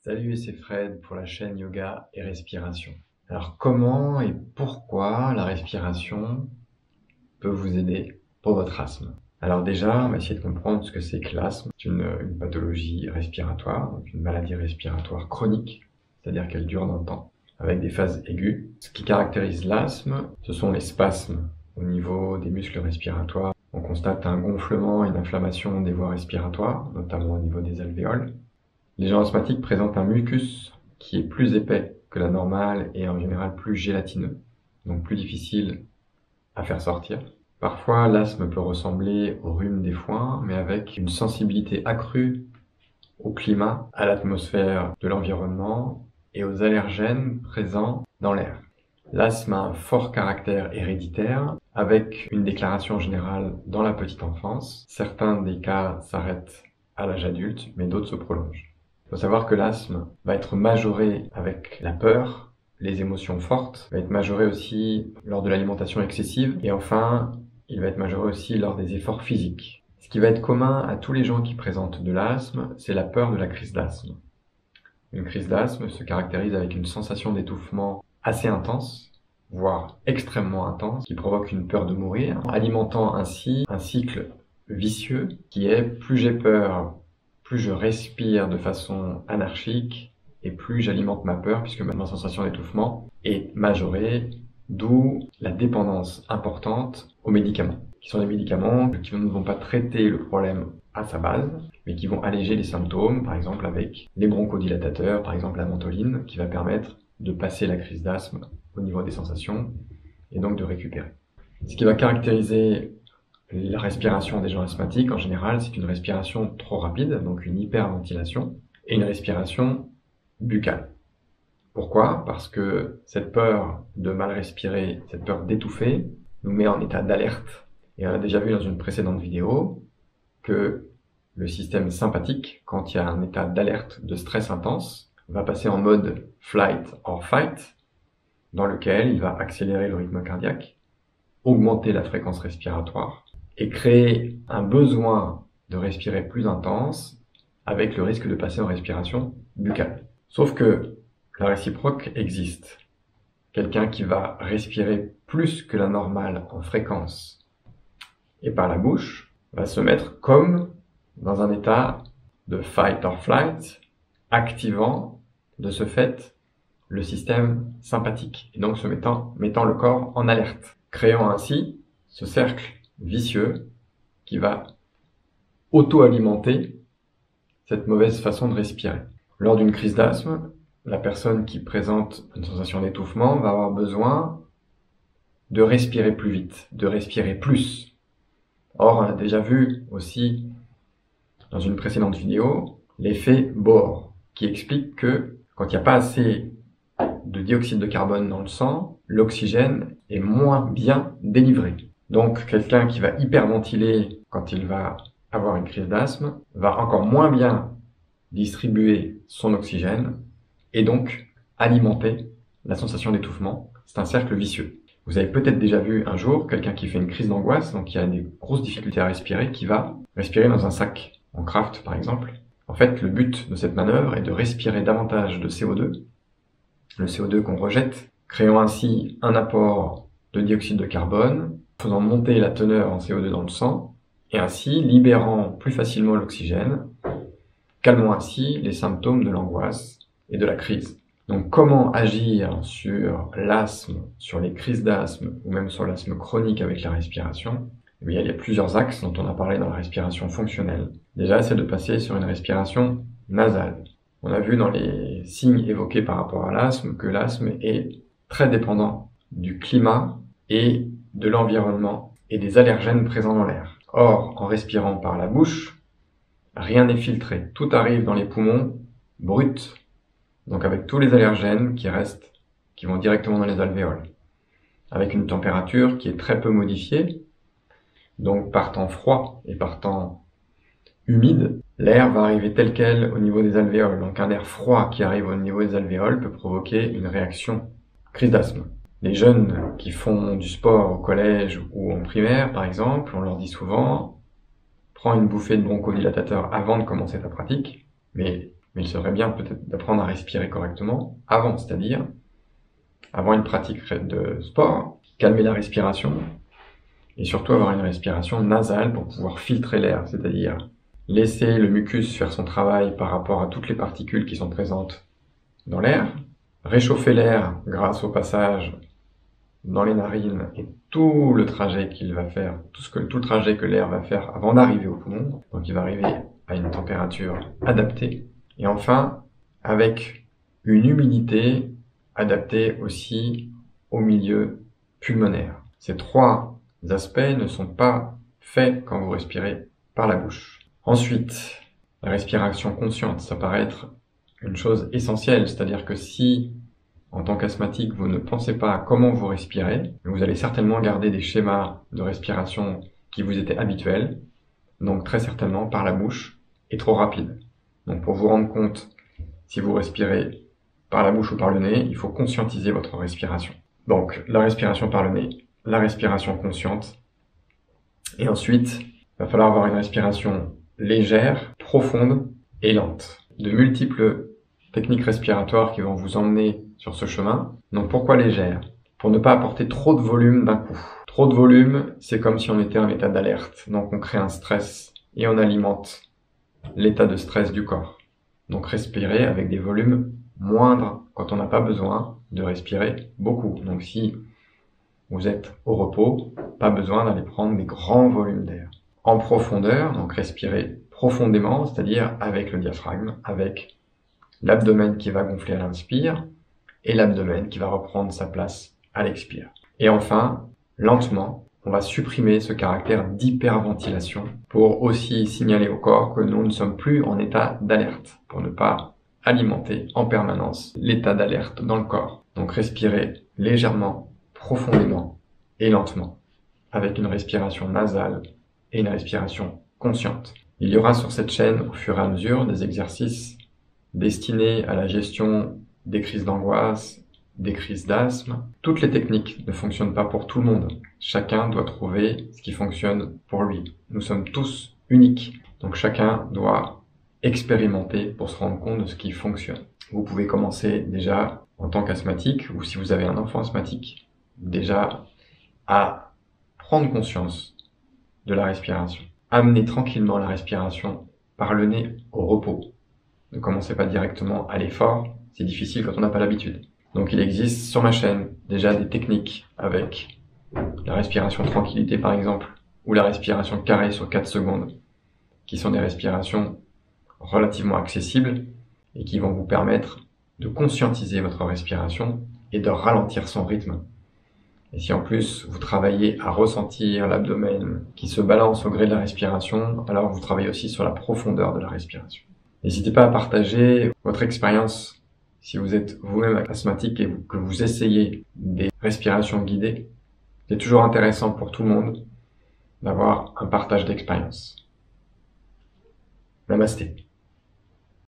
Salut, c'est Fred pour la chaîne Yoga et Respiration. Alors comment et pourquoi la respiration peut vous aider pour votre asthme? Alors déjà, on va essayer de comprendre ce que c'est que l'asthme. C'est une pathologie respiratoire, donc une maladie respiratoire chronique, c'est-à-dire qu'elle dure dans le temps, avec des phases aiguës. Ce qui caractérise l'asthme, ce sont les spasmes au niveau des muscles respiratoires. On constate un gonflement et une inflammation des voies respiratoires, notamment au niveau des alvéoles. Les gens asthmatiques présentent un mucus qui est plus épais que la normale et en général plus gélatineux, donc plus difficile à faire sortir. Parfois, l'asthme peut ressembler au rhume des foins, mais avec une sensibilité accrue au climat, à l'atmosphère de l'environnement et aux allergènes présents dans l'air. L'asthme a un fort caractère héréditaire, avec une déclaration générale dans la petite enfance. Certains des cas s'arrêtent à l'âge adulte, mais d'autres se prolongent. Il faut savoir que l'asthme va être majoré avec la peur, les émotions fortes, va être majoré aussi lors de l'alimentation excessive, et enfin, il va être majoré aussi lors des efforts physiques. Ce qui va être commun à tous les gens qui présentent de l'asthme, c'est la peur de la crise d'asthme. Une crise d'asthme se caractérise avec une sensation d'étouffement assez intense, voire extrêmement intense, qui provoque une peur de mourir, alimentant ainsi un cycle vicieux qui est plus j'ai peur, plus je respire de façon anarchique et plus j'alimente ma peur puisque ma sensation d'étouffement est majorée, d'où la dépendance importante aux médicaments, qui sont des médicaments qui ne vont pas traiter le problème à sa base, mais qui vont alléger les symptômes, par exemple avec les bronchodilatateurs, par exemple la mentoline, qui va permettre de passer la crise d'asthme au niveau des sensations et donc de récupérer. Ce qui va caractériser la respiration des gens asthmatiques, en général, c'est une respiration trop rapide, donc une hyperventilation, et une respiration buccale. Pourquoi? Parce que cette peur de mal respirer, cette peur d'étouffer, nous met en état d'alerte. Et on a déjà vu dans une précédente vidéo que le système sympathique, quand il y a un état d'alerte, de stress intense, va passer en mode flight or fight, dans lequel il va accélérer le rythme cardiaque, augmenter la fréquence respiratoire, et créer un besoin de respirer plus intense avec le risque de passer en respiration buccale. Sauf que la réciproque existe. Quelqu'un qui va respirer plus que la normale en fréquence et par la bouche va se mettre comme dans un état de fight or flight, activant de ce fait le système sympathique et donc mettant le corps en alerte, créant ainsi ce cercle vicieux qui va auto-alimenter cette mauvaise façon de respirer. Lors d'une crise d'asthme, la personne qui présente une sensation d'étouffement va avoir besoin de respirer plus vite, de respirer plus. Or, on a déjà vu aussi dans une précédente vidéo l'effet Bohr, qui explique que quand il n'y a pas assez de dioxyde de carbone dans le sang, l'oxygène est moins bien délivré. Donc, quelqu'un qui va hyperventiler quand il va avoir une crise d'asthme va encore moins bien distribuer son oxygène et donc alimenter la sensation d'étouffement. C'est un cercle vicieux. Vous avez peut-être déjà vu un jour quelqu'un qui fait une crise d'angoisse, donc qui a des grosses difficultés à respirer, qui va respirer dans un sac, en craft par exemple. En fait, le but de cette manœuvre est de respirer davantage de CO2, le CO2 qu'on rejette, créant ainsi un apport de dioxyde de carbone, faisant monter la teneur en CO2 dans le sang, et ainsi libérant plus facilement l'oxygène, calmant ainsi les symptômes de l'angoisse et de la crise. Donc comment agir sur l'asthme, sur les crises d'asthme, ou même sur l'asthme chronique avec la respiration? Eh bien, il y a plusieurs axes dont on a parlé dans la respiration fonctionnelle. Déjà, c'est de passer sur une respiration nasale. On a vu dans les signes évoqués par rapport à l'asthme que l'asthme est très dépendant du climat et de l'environnement et des allergènes présents dans l'air. Or, en respirant par la bouche, rien n'est filtré. Tout arrive dans les poumons brut, donc avec tous les allergènes qui restent, qui vont directement dans les alvéoles, avec une température qui est très peu modifiée. Donc par temps froid et par temps humide, l'air va arriver tel quel au niveau des alvéoles. Donc un air froid qui arrive au niveau des alvéoles peut provoquer une réaction crise d'asthme. Les jeunes qui font du sport au collège ou en primaire, par exemple, on leur dit souvent « prends une bouffée de bronchodilatateur avant de commencer ta pratique ». Mais Mais il serait bien peut-être d'apprendre à respirer correctement avant, c'est-à-dire avant une pratique de sport, calmer la respiration et surtout avoir une respiration nasale pour pouvoir filtrer l'air, c'est-à-dire laisser le mucus faire son travail par rapport à toutes les particules qui sont présentes dans l'air, réchauffer l'air grâce au passage dans les narines et tout le trajet qu'il va faire, tout le trajet que l'air va faire avant d'arriver au poumon. Donc il va arriver à une température adaptée. Et enfin, avec une humidité adaptée aussi au milieu pulmonaire. Ces trois aspects ne sont pas faits quand vous respirez par la bouche. Ensuite, la respiration consciente, ça paraît être une chose essentielle, c'est-à-dire que si en tant qu'asthmatique, vous ne pensez pas à comment vous respirez, vous allez certainement garder des schémas de respiration qui vous étaient habituels, donc très certainement par la bouche et trop rapide. Donc pour vous rendre compte si vous respirez par la bouche ou par le nez, il faut conscientiser votre respiration. Donc la respiration par le nez, la respiration consciente, et ensuite, il va falloir avoir une respiration légère, profonde et lente. De multiples techniques respiratoires qui vont vous emmener sur ce chemin. Donc pourquoi légère? Pour ne pas apporter trop de volume d'un coup. Trop de volume, c'est comme si on était en état d'alerte. Donc on crée un stress et on alimente l'état de stress du corps. Donc respirer avec des volumes moindres quand on n'a pas besoin de respirer beaucoup. Donc si vous êtes au repos, pas besoin d'aller prendre des grands volumes d'air. En profondeur, donc respirer profondément, c'est-à-dire avec le diaphragme, avec l'abdomen qui va gonfler à l'inspire et l'abdomen qui va reprendre sa place à l'expire. Et enfin, lentement, on va supprimer ce caractère d'hyperventilation pour aussi signaler au corps que nous ne sommes plus en état d'alerte, pour ne pas alimenter en permanence l'état d'alerte dans le corps. Donc respirer légèrement, profondément et lentement, avec une respiration nasale et une respiration consciente. Il y aura sur cette chaîne, au fur et à mesure, des exercices destinés à la gestion des crises d'angoisse, des crises d'asthme. Toutes les techniques ne fonctionnent pas pour tout le monde. Chacun doit trouver ce qui fonctionne pour lui. Nous sommes tous uniques, donc chacun doit expérimenter pour se rendre compte de ce qui fonctionne. Vous pouvez commencer déjà en tant qu'asthmatique, ou si vous avez un enfant asthmatique, déjà à prendre conscience de la respiration. Amener tranquillement la respiration par le nez au repos. Ne commencez pas directement à l'effort, c'est difficile quand on n'a pas l'habitude. Donc il existe sur ma chaîne déjà des techniques avec la respiration tranquillité par exemple, ou la respiration carrée sur 4 secondes, qui sont des respirations relativement accessibles et qui vont vous permettre de conscientiser votre respiration et de ralentir son rythme. Et si en plus vous travaillez à ressentir l'abdomen qui se balance au gré de la respiration, alors vous travaillez aussi sur la profondeur de la respiration. N'hésitez pas à partager votre expérience si vous êtes vous-même asthmatique et que vous essayez des respirations guidées. C'est toujours intéressant pour tout le monde d'avoir un partage d'expérience. Namasté.